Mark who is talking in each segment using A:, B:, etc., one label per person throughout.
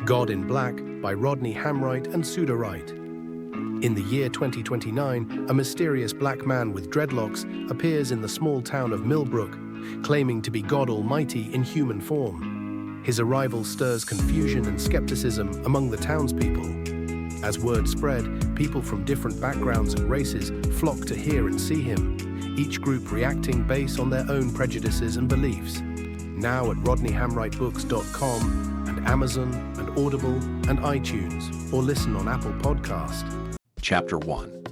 A: God in Black by Rodney Hamright and Suda Wright. In the year 2029, a mysterious black man with dreadlocks appears in the small town of Millbrook, claiming to be God Almighty in human form. His arrival stirs confusion and skepticism among the townspeople. As word spread, people from different backgrounds and races flock to hear and see him, each group reacting based on their own prejudices and beliefs. Now at rodneyhamwrightbooks.com and Amazon and Audible and iTunes, or listen on Apple Podcast.
B: Chapter 1.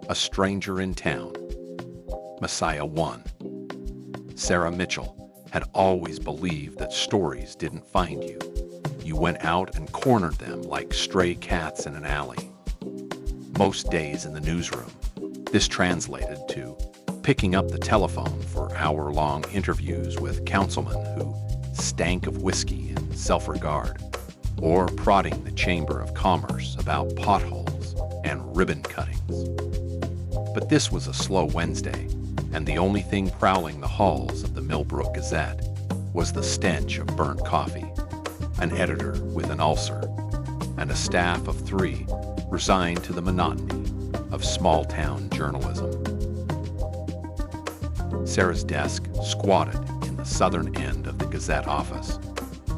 B: A Stranger in Town. Messiah 1. Sarah Mitchell had always believed that stories didn't find you. You went out and cornered them like stray cats in an alley. Most days in the newsroom, this translated to picking up the telephone for hour-long interviews with councilmen who stank of whiskey and self-regard, or prodding the Chamber of Commerce about potholes and ribbon cuttings. But this was a slow Wednesday, and the only thing prowling the halls of the Millbrook Gazette was the stench of burnt coffee, an editor with an ulcer, and a staff of 3 resigned to the monotony of small-town journalism. Sarah's desk squatted in the southern end of the Gazette office,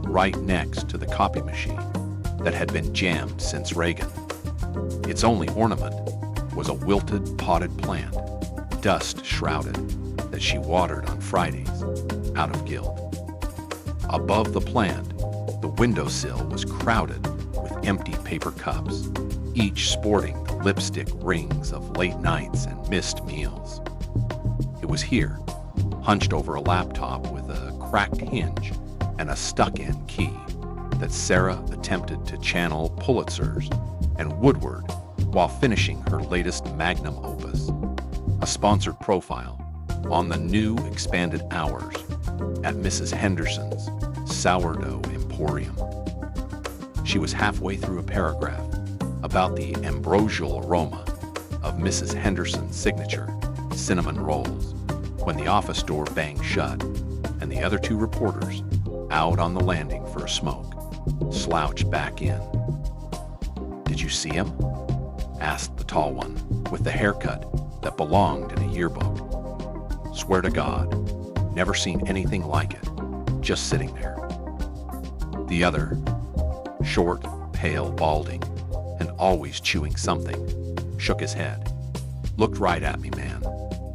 B: right next to the copy machine that had been jammed since Reagan. Its only ornament was a wilted potted plant, dust-shrouded, that she watered on Fridays, out of guilt. Above the plant, the windowsill was crowded with empty paper cups, each sporting the lipstick rings of late nights and missed meals. It was here, hunched over a laptop with a cracked hinge and a stuck-in key, that Sarah attempted to channel Pulitzers and Woodward while finishing her latest magnum opus, a sponsored profile on the new expanded hours at Mrs. Henderson's Sourdough Emporium. She was halfway through a paragraph about the ambrosial aroma of Mrs. Henderson's signature cinnamon rolls when the office door banged shut and the other 2 reporters, out on the landing for a smoke, slouched back in. "Did you see him?" asked the tall one with the haircut that belonged in a yearbook. "Swear to God, never seen anything like it, just sitting there." The other, short, pale, balding, and always chewing something, shook his head. "Looked right at me, man.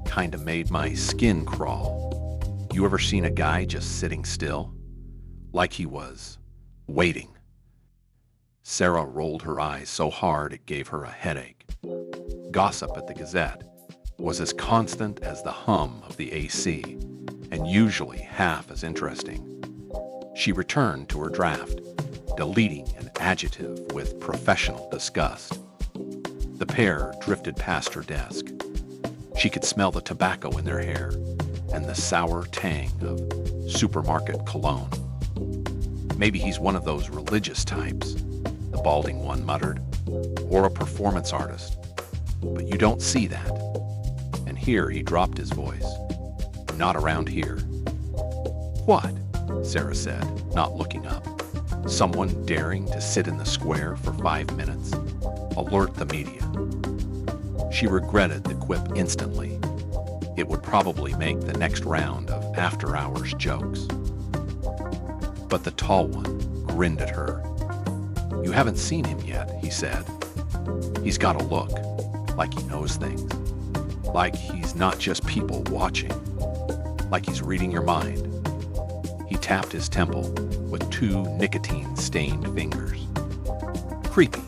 B: Kinda made my skin crawl. You ever seen a guy just sitting still? Like he was waiting." Sarah rolled her eyes so hard it gave her a headache. Gossip at the Gazette was as constant as the hum of the AC, and usually half as interesting. She returned to her draft, deleting an adjective with professional disgust. The pair drifted past her desk. She could smell the tobacco in their hair and the sour tang of supermarket cologne. "Maybe he's one of those religious types," the balding one muttered, "or a performance artist. But you don't see that." And here he dropped his voice. "Not around here." "What?" Sarah said, not looking up. "Someone daring to sit in the square for 5 minutes? Alert the media." She regretted the quip instantly. It would probably make the next round of after-hours jokes. But the tall one grinned at her. "You haven't seen him yet," he said. "He's got a look, like he knows things. Like he's not just people watching. Like he's reading your mind." He tapped his temple with 2 nicotine-stained fingers. Creepy,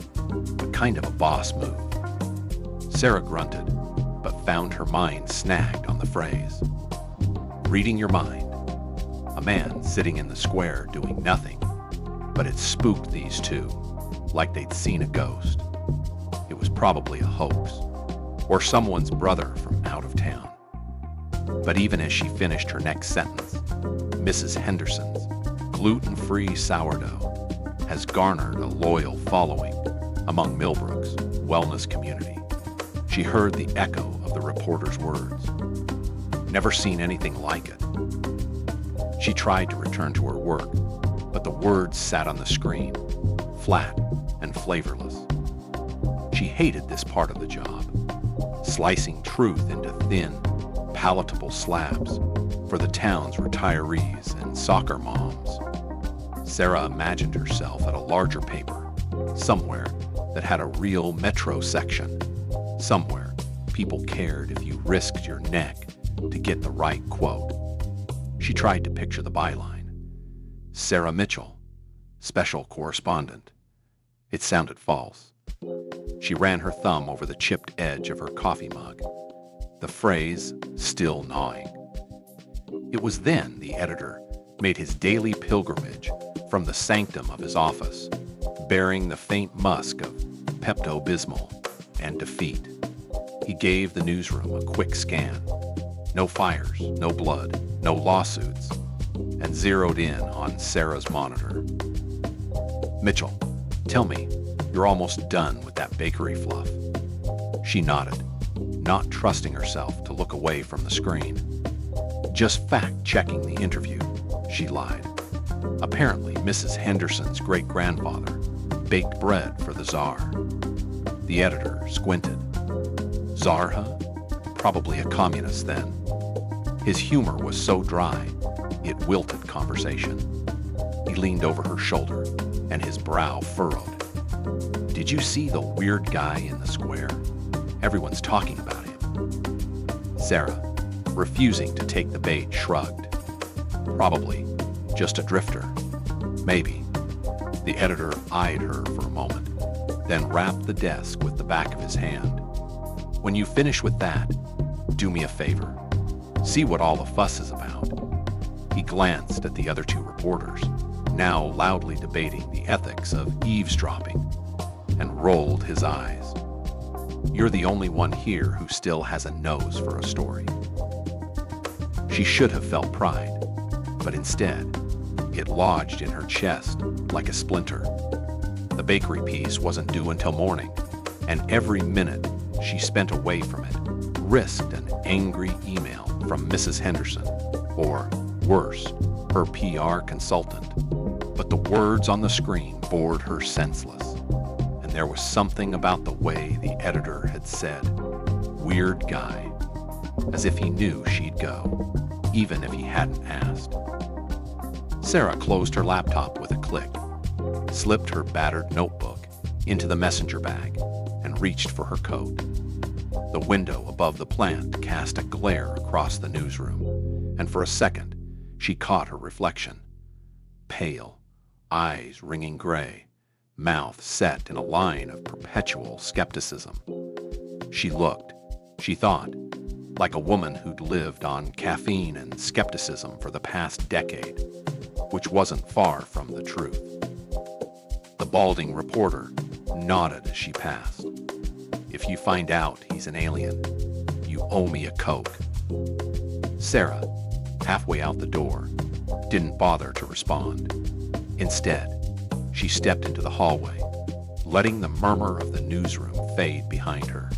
B: but kind of a boss move. Sarah grunted, but found her mind snagged on the phrase. Reading your mind. A man sitting in the square doing nothing, but it spooked these 2, like they'd seen a ghost. It was probably a hoax, or someone's brother from out of town. But even as she finished her next sentence, Mrs. Henderson's gluten-free sourdough has garnered a loyal following among Millbrook's wellness community. She heard the echo of the reporter's words. Never seen anything like it. She tried to return to her work, but the words sat on the screen, flat and flavorless. She hated this part of the job, slicing truth into thin, palatable slabs for the town's retirees and soccer moms. Sarah imagined herself at a larger paper, somewhere that had a real metro section, somewhere people cared if you risked your neck to get the right quote. She tried to picture the byline: Sarah Mitchell, special correspondent. It sounded false. She ran her thumb over the chipped edge of her coffee mug, the phrase still gnawing. It was then the editor made his daily pilgrimage from the sanctum of his office, bearing the faint musk of Pepto-Bismol and defeat. He gave the newsroom a quick scan. No fires, no blood, no lawsuits, and zeroed in on Sarah's monitor. Mitchell, tell me, you're almost done with that bakery fluff. She nodded, not trusting herself to look away from the screen. Just fact-checking the interview, she lied. Apparently, Mrs. Henderson's great-grandfather baked bread for the Tsar. The editor squinted. Tsar, huh? Probably a communist then. His humor was so dry, it wilted conversation. He leaned over her shoulder, and his brow furrowed. Did you see the weird guy in the square? Everyone's talking about him. Sarah, refusing to take the bait, shrugged. Probably just a drifter. Maybe. The editor eyed her for a moment, then rapped the desk with the back of his hand. When you finish with that, do me a favor. See what all the fuss is about. He glanced at the other two reporters, now loudly debating the ethics of eavesdropping, and rolled his eyes. You're the only one here who still has a nose for a story. She should have felt pride, but instead, it lodged in her chest like a splinter. The bakery piece wasn't due until morning, and every minute she spent away from it risked an angry email from Mrs. Henderson, or worse, her PR consultant. But the words on the screen bored her senseless, and there was something about the way the editor had said, "Weird guy," as if he knew she'd go, even if he hadn't asked. Sarah closed her laptop with a click, slipped her battered notebook into the messenger bag, and reached for her coat. The window above the plant cast a glare across the newsroom, and for a second, she caught her reflection. Pale, eyes ringing gray, mouth set in a line of perpetual skepticism. She looked, she thought, like a woman who'd lived on caffeine and skepticism for the past decade, which wasn't far from the truth. The balding reporter nodded as she passed. If you find out he's an alien, you owe me a Coke. Sarah, halfway out the door, didn't bother to respond. Instead, she stepped into the hallway, letting the murmur of the newsroom fade behind her.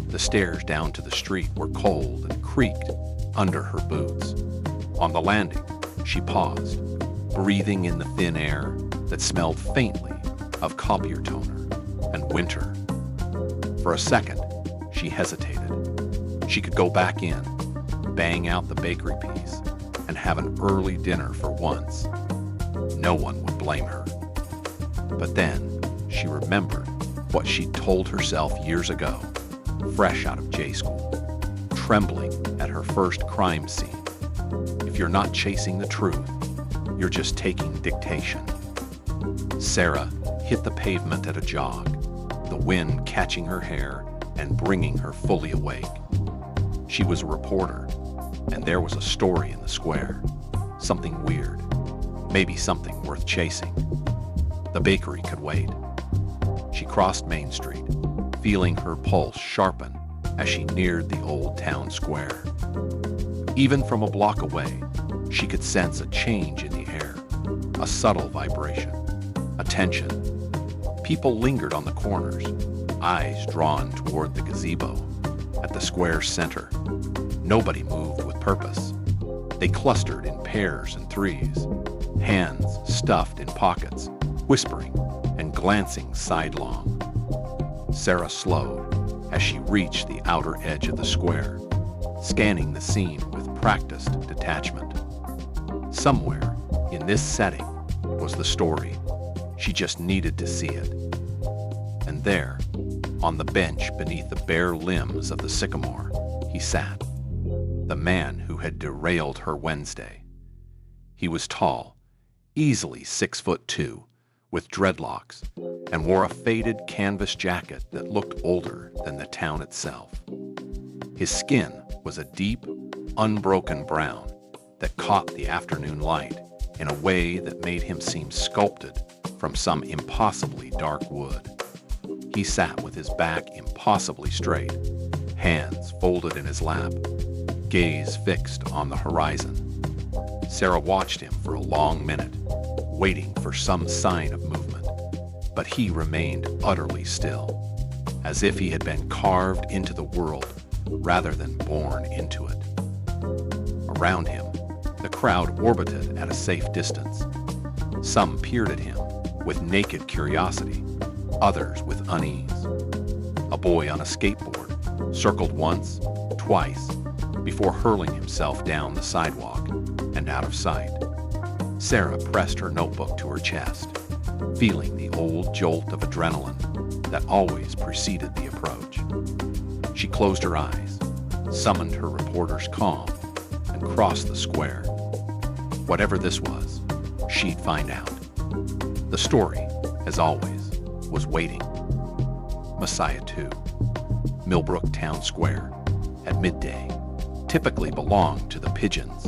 B: The stairs down to the street were cold and creaked under her boots. On the landing, she paused, breathing in the thin air that smelled faintly of copier toner and winter. For a second, she hesitated. She could go back in, bang out the bakery piece, and have an early dinner for once. No one would blame her. But then she remembered what she'd told herself years ago, fresh out of J school, trembling at her first crime scene. If you're not chasing the truth, you're just taking dictation. Sarah hit the pavement at a jog, the wind catching her hair and bringing her fully awake. She was a reporter, and there was a story in the square, something weird, maybe something worth chasing. The bakery could wait. She crossed Main Street, feeling her pulse sharpen as she neared the old town square. Even from a block away, she could sense a change in the air, a subtle vibration, a tension. People lingered on the corners, eyes drawn toward the gazebo at the square's center. Nobody moved with purpose. They clustered in pairs and threes, hands stuffed in pockets, whispering and glancing sidelong. Sarah slowed as she reached the outer edge of the square, scanning the scene with practiced detachment. Somewhere in this setting was the story. She just needed to see it. And there, on the bench beneath the bare limbs of the sycamore, he sat, the man who had derailed her Wednesday. He was tall, easily 6'2", with dreadlocks, and wore a faded canvas jacket that looked older than the town itself. His skin was a deep, unbroken brown that caught the afternoon light in a way that made him seem sculpted from some impossibly dark wood. He sat with his back impossibly straight, hands folded in his lap, gaze fixed on the horizon. Sarah watched him for a long minute, waiting for some sign of movement, but he remained utterly still, as if he had been carved into the world rather than born into it. Around him, the crowd orbited at a safe distance. Some peered at him with naked curiosity, others with unease. A boy on a skateboard circled once, twice, before hurling himself down the sidewalk and out of sight. Sarah pressed her notebook to her chest, feeling the old jolt of adrenaline that always preceded the approach. She closed her eyes, summoned her reporter's calm, and crossed the square. Whatever this was, she'd find out. The story, as always, was waiting. Messiah 2, Millbrook Town Square, at midday, typically belonged to the Pigeons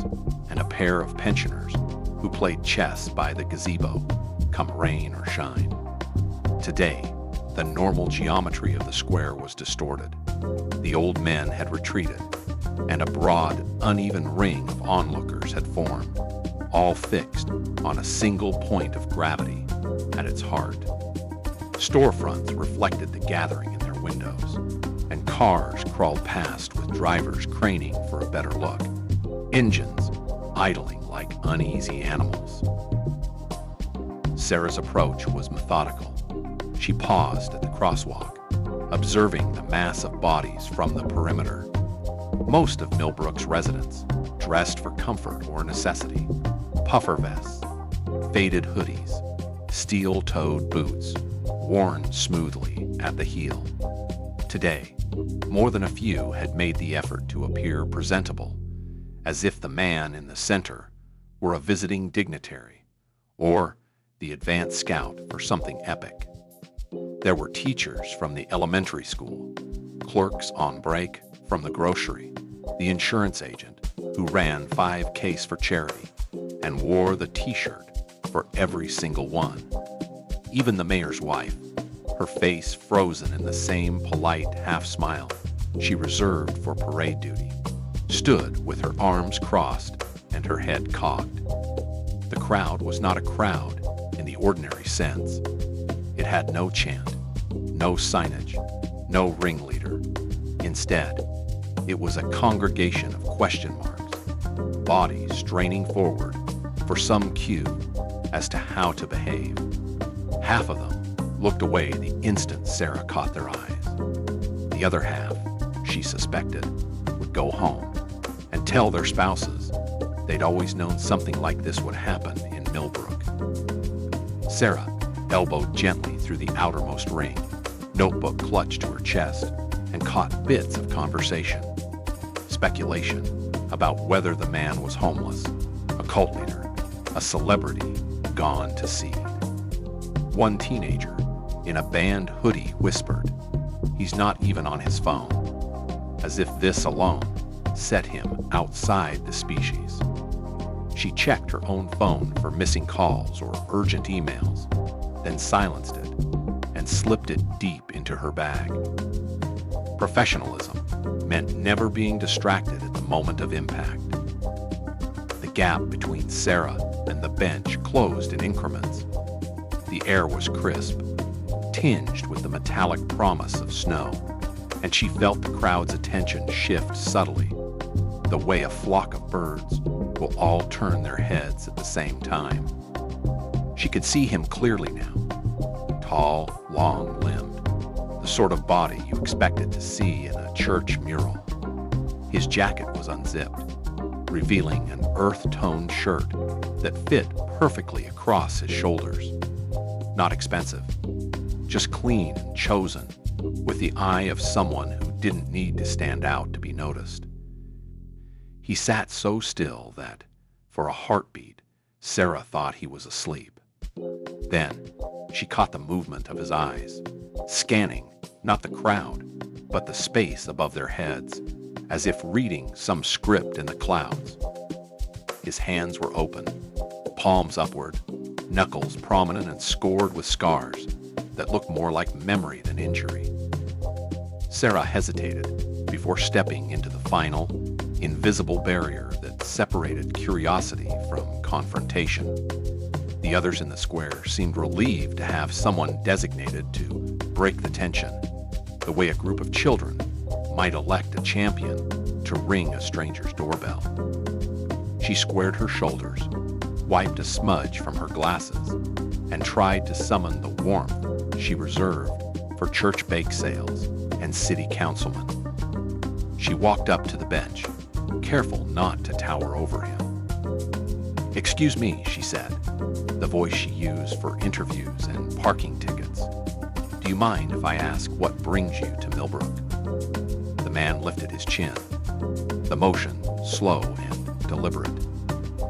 B: and a pair of pensioners who played chess by the gazebo, come rain or shine. Today, the normal geometry of the square was distorted. The old men had retreated, and a broad, uneven ring of onlookers had formed, all fixed on a single point of gravity at its heart. Storefronts reflected the gathering in their windows, and cars crawled past with drivers craning for a better look, engines idling like uneasy animals. Sarah's approach was methodical. She paused at the crosswalk, observing the mass of bodies from the perimeter. Most of Millbrook's residents, dressed for comfort or necessity, puffer vests, faded hoodies, steel-toed boots, worn smoothly at the heel. Today, more than a few had made the effort to appear presentable, as if the man in the center were a visiting dignitary or the advance scout for something epic. There were teachers from the elementary school, clerks on break from the grocery, the insurance agent who ran 5Ks for charity and wore the t-shirt for every single one. Even the mayor's wife, her face frozen in the same polite half-smile she reserved for parade duty, stood with her arms crossed and her head cocked. The crowd was not a crowd in the ordinary sense. It had no chant, no signage, no ringleader. Instead, it was a congregation of question marks, bodies straining forward for some cue as to how to behave. Half of them looked away the instant Sarah caught their eyes. The other half, she suspected, would go home and tell their spouses they'd always known something like this would happen in Millbrook. Sarah elbowed gently through the outermost ring, notebook clutched to her chest, and caught bits of conversation. Speculation about whether the man was homeless, a cult leader, a celebrity gone to seed. One teenager in a band hoodie whispered, "He's not even on his phone," as if this alone set him outside the species. She checked her own phone for missing calls or urgent emails, then silenced it and slipped it deep into her bag. Professionalism meant never being distracted at the moment of impact. The gap between Sarah and the bench closed in increments. The air was crisp, tinged with the metallic promise of snow, and she felt the crowd's attention shift subtly, the way a flock of birds will all turn their heads at the same time. She could see him clearly now, tall, long-limbed, the sort of body you expected to see in a church mural. His jacket was unzipped, revealing an earth-toned shirt that fit perfectly across his shoulders. Not expensive, just clean and chosen, with the eye of someone who didn't need to stand out to be noticed. He sat so still that, for a heartbeat, Sarah thought he was asleep. Then, she caught the movement of his eyes, scanning not the crowd, but the space above their heads, as if reading some script in the clouds. His hands were open, palms upward, knuckles prominent and scored with scars that looked more like memory than injury. Sarah hesitated before stepping into the final, invisible barrier that separated curiosity from confrontation. The others in the square seemed relieved to have someone designated to break the tension, the way a group of children might elect a champion to ring a stranger's doorbell. She squared her shoulders, wiped a smudge from her glasses, and tried to summon the warmth she reserved for church bake sales and city councilmen. She walked up to the bench, careful not to tower over him. "Excuse me," she said, the voice she used for interviews and parking tickets. "Do you mind if I ask what brings you to Millbrook?" The man lifted his chin, the motion slow and deliberate.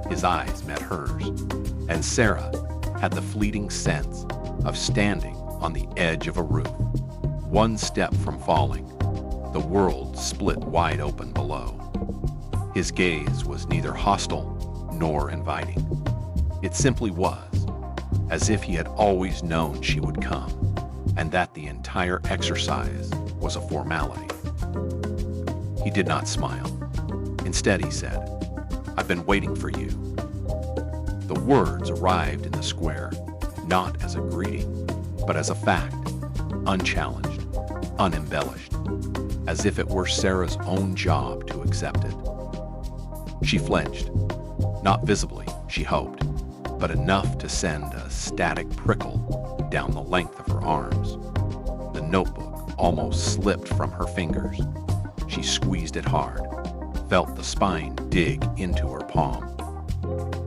B: His eyes met hers, and Sarah had the fleeting sense of standing on the edge of a roof, one step from falling, the world split wide open below. His gaze was neither hostile nor inviting. It simply was, as if he had always known she would come, and that the entire exercise was a formality. He did not smile. Instead, he said, "I've been waiting for you." The words arrived in the square, not as a greeting, but as a fact, unchallenged, unembellished, as if it were Sarah's own job to accept it. She flinched, not visibly, she hoped, but enough to send a static prickle down the length of her arms. The notebook almost slipped from her fingers. She squeezed it hard, felt the spine dig into her palm.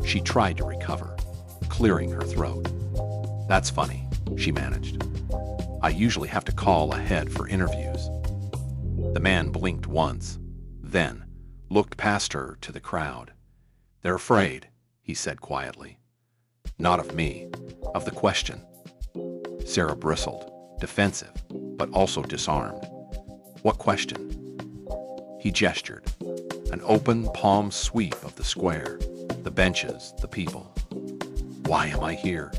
B: She tried to recover, clearing her throat. "That's funny," she managed. "I usually have to call ahead for interviews." The man blinked once, then looked past her to the crowd. "They're afraid," he said quietly. "Not of me, of the question." Sarah bristled, defensive, but also disarmed. "What question?" He gestured, an open palm sweep of the square, the benches, the people. "Why am I here?"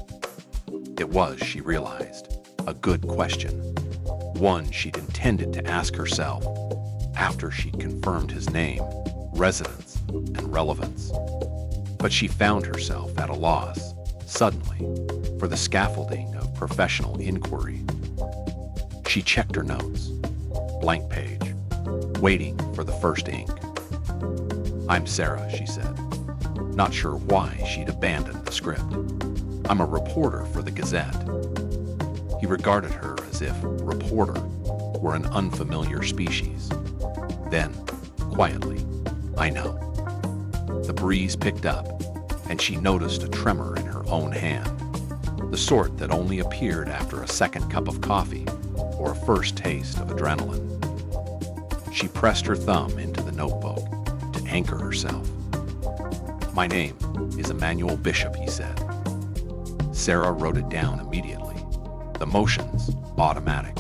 B: It was, she realized, a good question, one she'd intended to ask herself after she'd confirmed his name, residence, and relevance. But she found herself at a loss, suddenly, for the scaffolding of professional inquiry. She checked her notes, blank page, waiting for the first ink. "I'm Sarah," she said, not sure why she'd abandoned the script. "I'm a reporter for the Gazette." He regarded her as if reporter were an unfamiliar species. Then, quietly, "I know." The breeze picked up, and she noticed a tremor in her own hand, the sort that only appeared after a second cup of coffee or a first taste of adrenaline. She pressed her thumb into the notebook to anchor herself. "My name is Emmanuel Bishop," he said. Sarah wrote it down immediately, the motions automatic.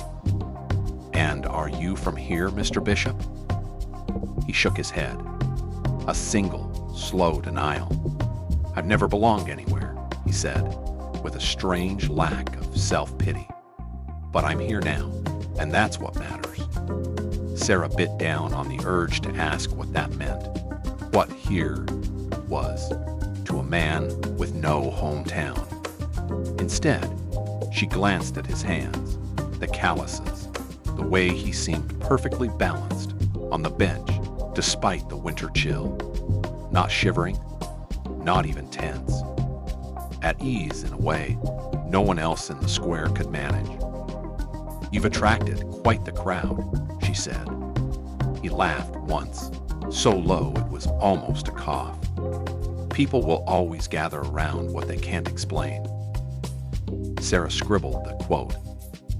B: "And are you from here, Mr. Bishop?" He shook his head, a single, slow denial. "I've never belonged anywhere," he said, with a strange lack of self-pity. "But I'm here now, and that's what matters." Sarah bit down on the urge to ask what that meant, what here was to a man with no hometown. Instead, she glanced at his hands, the calluses, the way he seemed perfectly balanced on the bench despite the winter chill, not shivering, not even tense. At ease in a way, no one else in the square could manage. "You've attracted quite the crowd," she said. He laughed once, so low it was almost a cough. "People will always gather around what they can't explain." Sarah scribbled the quote,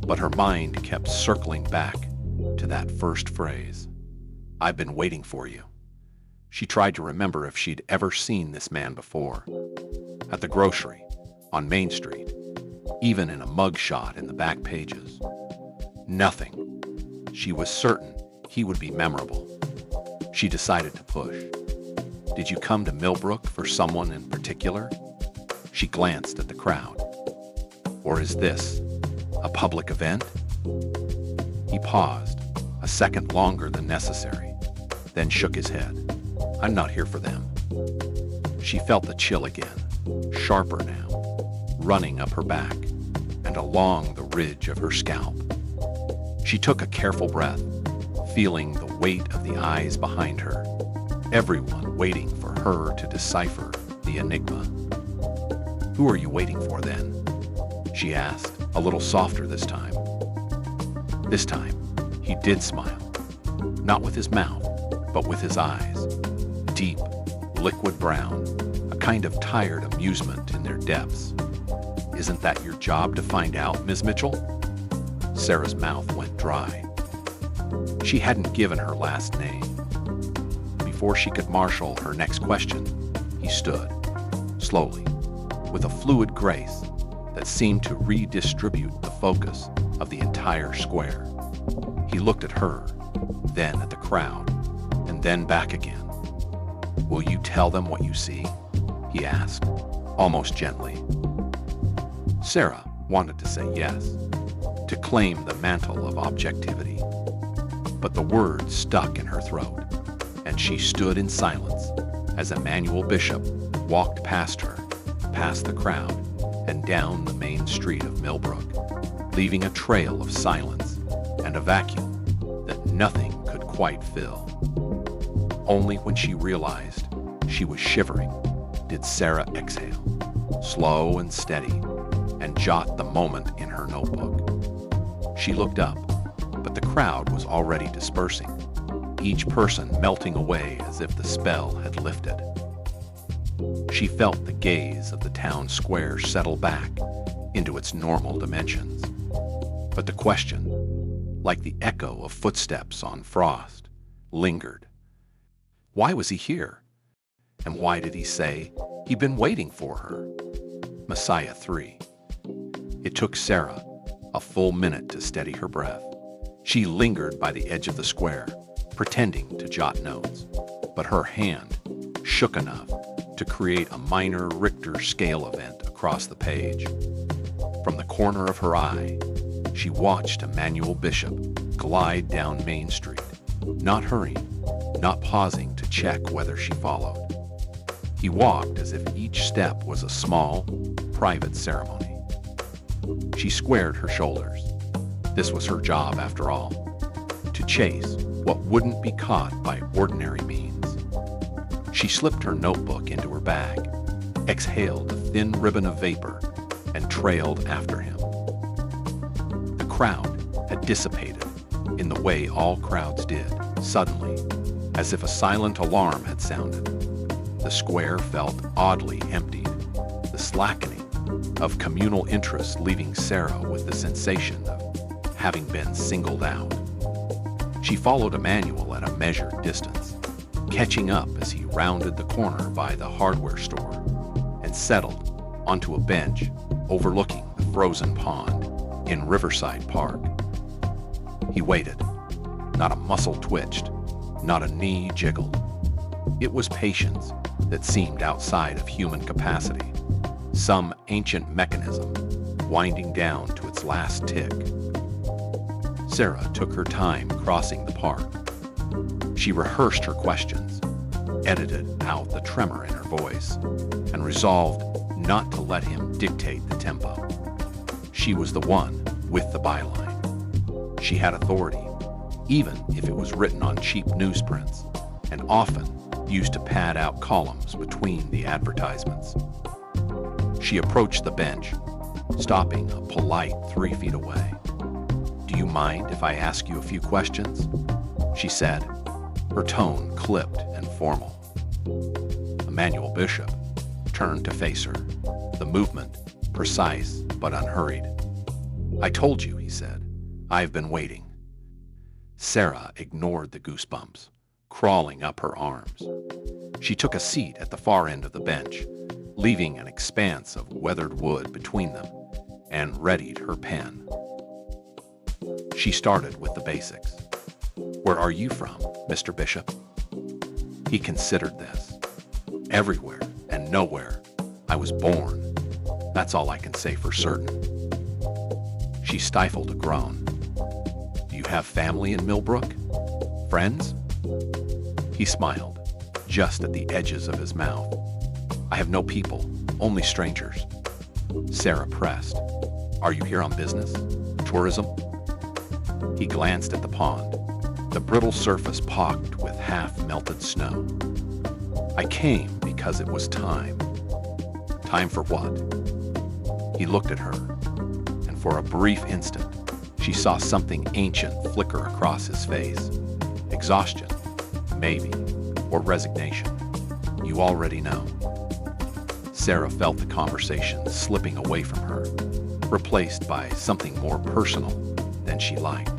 B: but her mind kept circling back to that first phrase. "I've been waiting for you." She tried to remember if she'd ever seen this man before. At the grocery, on Main Street, even in a mug shot in the back pages. Nothing. She was certain he would be memorable. She decided to push. "Did you come to Millbrook for someone in particular?" She glanced at the crowd. "Or is this a public event?" He paused, a second longer than necessary, then shook his head. "I'm not here for them." She felt the chill again, sharper now, running up her back and along the ridge of her scalp. She took a careful breath, feeling the weight of the eyes behind her, everyone waiting for her to decipher the enigma. "Who are you waiting for, then?" she asked, a little softer this time. This time, he did smile, not with his mouth, but with his eyes. Deep, liquid brown, a kind of tired amusement in their depths. "Isn't that your job to find out, Ms. Mitchell?" Sarah's mouth went dry. She hadn't given her last name. Before she could marshal her next question, he stood, slowly, with a fluid grace that seemed to redistribute the focus of the entire square. He looked at her, then at the crowd, and then back again. "Will you tell them what you see?" he asked, almost gently. Sarah wanted to say yes, to claim the mantle of objectivity. But the words stuck in her throat, and she stood in silence as Emmanuel Bishop walked past her, past the crowd, and down the main street of Millbrook, leaving a trail of silence and a vacuum that nothing could quite fill. Only when she realized she was shivering did Sarah exhale, slow and steady, and jot the moment in her notebook. She looked up, but the crowd was already dispersing, each person melting away as if the spell had lifted. She felt the gaze of the town square settle back into its normal dimensions. But the question, like the echo of footsteps on frost, lingered. Why was he here? And why did he say he'd been waiting for her? Messiah 3. It took Sarah a full minute to steady her breath. She lingered by the edge of the square, pretending to jot notes, but her hand shook enough to create a minor Richter scale event across the page. From the corner of her eye, she watched Emmanuel Bishop glide down Main Street, not hurrying, not pausing to check whether she followed. He walked as if each step was a small, private ceremony. She squared her shoulders. This was her job, after all, to chase what wouldn't be caught by ordinary means. She slipped her notebook into her bag, exhaled a thin ribbon of vapor, and trailed after him. The crowd had dissipated in the way all crowds did, suddenly, as if a silent alarm had sounded. The square felt oddly emptied, the slackening of communal interest leaving Sarah with the sensation of having been singled out. She followed Emmanuel at a measured distance, catching up as he rounded the corner by the hardware store and settled onto a bench overlooking the frozen pond in Riverside Park. He waited. Not a muscle twitched, not a knee jiggled. It was patience that seemed outside of human capacity, some ancient mechanism winding down to its last tick. Sarah took her time crossing the park. She rehearsed her questions, edited out the tremor in her voice, and resolved not to let him dictate the tempo. She was the one with the byline. She had authority, even if it was written on cheap newsprints, and often used to pad out columns between the advertisements. She approached the bench, stopping a polite 3 feet away. "Do you mind if I ask you a few questions?" she said, her tone clipped and formal. Emmanuel Bishop turned to face her, the movement precise but unhurried. "I told you," he said. "I've been waiting." Sarah ignored the goosebumps, crawling up her arms. She took a seat at the far end of the bench, leaving an expanse of weathered wood between them, and readied her pen. She started with the basics. "Where are you from, Mr. Bishop?" He considered this. "Everywhere and nowhere. I was born. That's all I can say for certain." She stifled a groan. "Do you have family in Millbrook? Friends?" He smiled, just at the edges of his mouth. "I have no people, only strangers." Sarah pressed. "Are you here on business? Tourism?" He glanced at the pond, the brittle surface pocked with half-melted snow. "I came because it was time." "Time for what?" He looked at her, and for a brief instant, she saw something ancient flicker across his face. Exhaustion, maybe, or resignation. "You already know." Sarah felt the conversation slipping away from her, replaced by something more personal than she liked.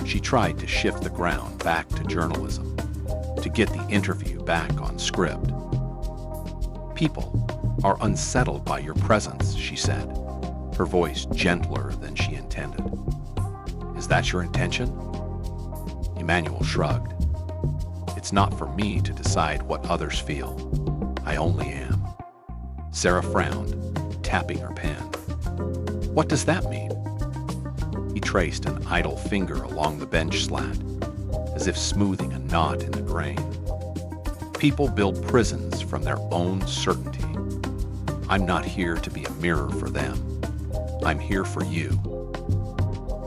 B: She tried to shift the ground back to journalism, to get the interview back on script. "People are unsettled by your presence," she said, her voice gentler than she intended. "Is that your intention?" Emmanuel shrugged. "It's not for me to decide what others feel. I only am." Sarah frowned, tapping her pen. "What does that mean?" He traced an idle finger along the bench slat, as if smoothing a knot in the grain. "People build prisons from their own certainty. I'm not here to be a mirror for them. I'm here for you."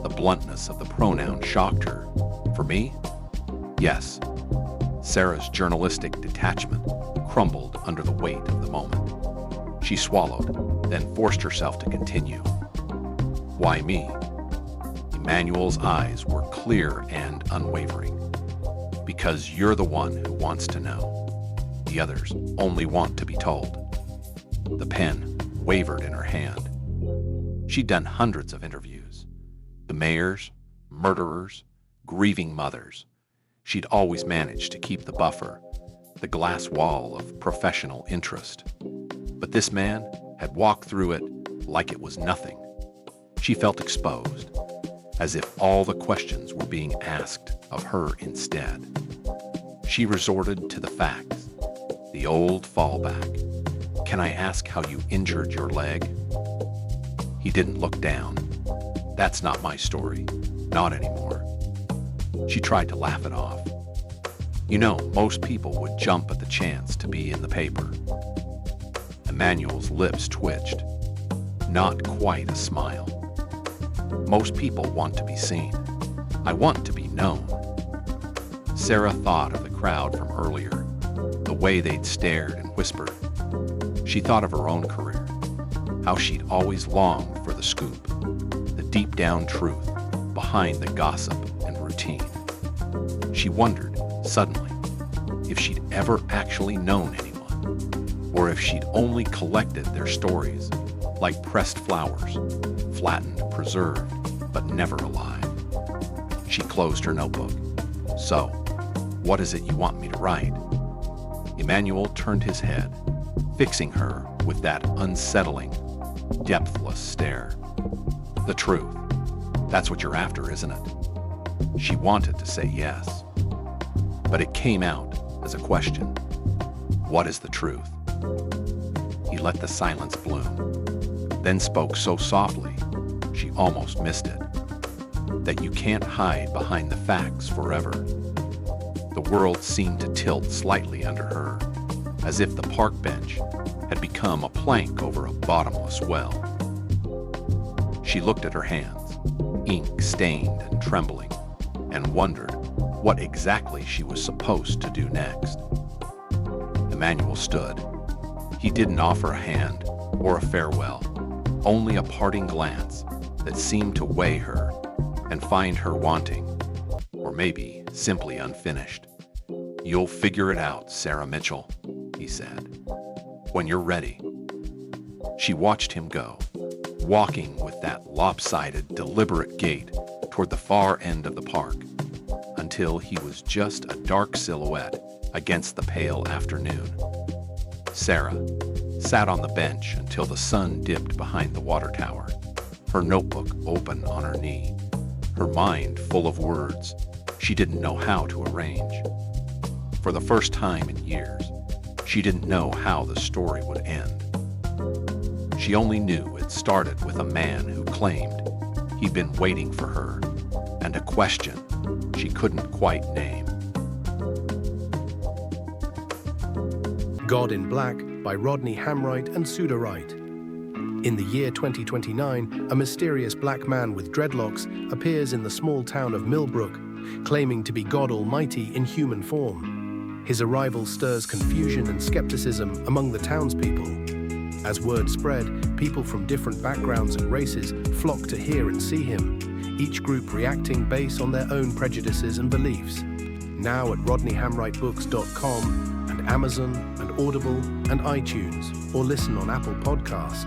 B: The bluntness of the pronoun shocked her. "For me?" "Yes." Sarah's journalistic detachment crumbled under the weight of the moment. She swallowed, then forced herself to continue. "Why me?" Emmanuel's eyes were clear and unwavering. "Because you're the one who wants to know. The others only want to be told." The pen wavered in her hand. She'd done hundreds of interviews. The mayors, murderers, grieving mothers. She'd always managed to keep the buffer, the glass wall of professional interest. But this man had walked through it like it was nothing. She felt exposed, as if all the questions were being asked of her instead. She resorted to the facts, the old fallback. "Can I ask how you injured your leg?" He didn't look down. "That's not my story. Not anymore." She tried to laugh it off. "You know, most people would jump at the chance to be in the paper." Emmanuel's lips twitched. Not quite a smile. "Most people want to be seen. I want to be known." Sarah thought of the crowd from earlier, the way they'd stared and whispered. She thought of her own career, how she'd always longed for the scoop, the deep-down truth behind the gossip and routine. She wondered, suddenly, if she'd ever actually known anyone, or if she'd only collected their stories like pressed flowers, flattened, preserved, but never alive. She closed her notebook. "So, what is it you want me to write?" Emmanuel turned his head, fixing her with that unsettling, depthless stare. "The truth. That's what you're after, isn't it?" She wanted to say yes, but it came out as a question. "What is the truth?" He let the silence bloom, then spoke so softly she almost missed it. "That you can't hide behind the facts forever." The world seemed to tilt slightly under her, as if the park bench had become a plank over a bottomless well. She looked at her hands, ink stained and trembling, and wondered what exactly she was supposed to do next. Emmanuel stood. He didn't offer a hand or a farewell. only a parting glance that seemed to weigh her and find her wanting, or maybe simply unfinished. "You'll figure it out, Sarah Mitchell," he said, "when you're ready." She watched him go, walking with that lopsided, deliberate gait toward the far end of the park, until he was just a dark silhouette against the pale afternoon. Sarah sat on the bench until the sun dipped behind the water tower, her notebook open on her knee, her mind full of words she didn't know how to arrange. For the first time in years, she didn't know how the story would end. She only knew it started with a man who claimed he'd been waiting for her, and a question she couldn't quite name.
A: God in Black by Rodney Hamright and Suda Wright. In the year 2029, a mysterious black man with dreadlocks appears in the small town of Millbrook, claiming to be God Almighty in human form. His arrival stirs confusion and skepticism among the townspeople. As word spread, people from different backgrounds and races flock to hear and see him, each group reacting based on their own prejudices and beliefs. Now at rodneyhamwrightbooks.com and Amazon and Audible and iTunes, or listen on Apple Podcast.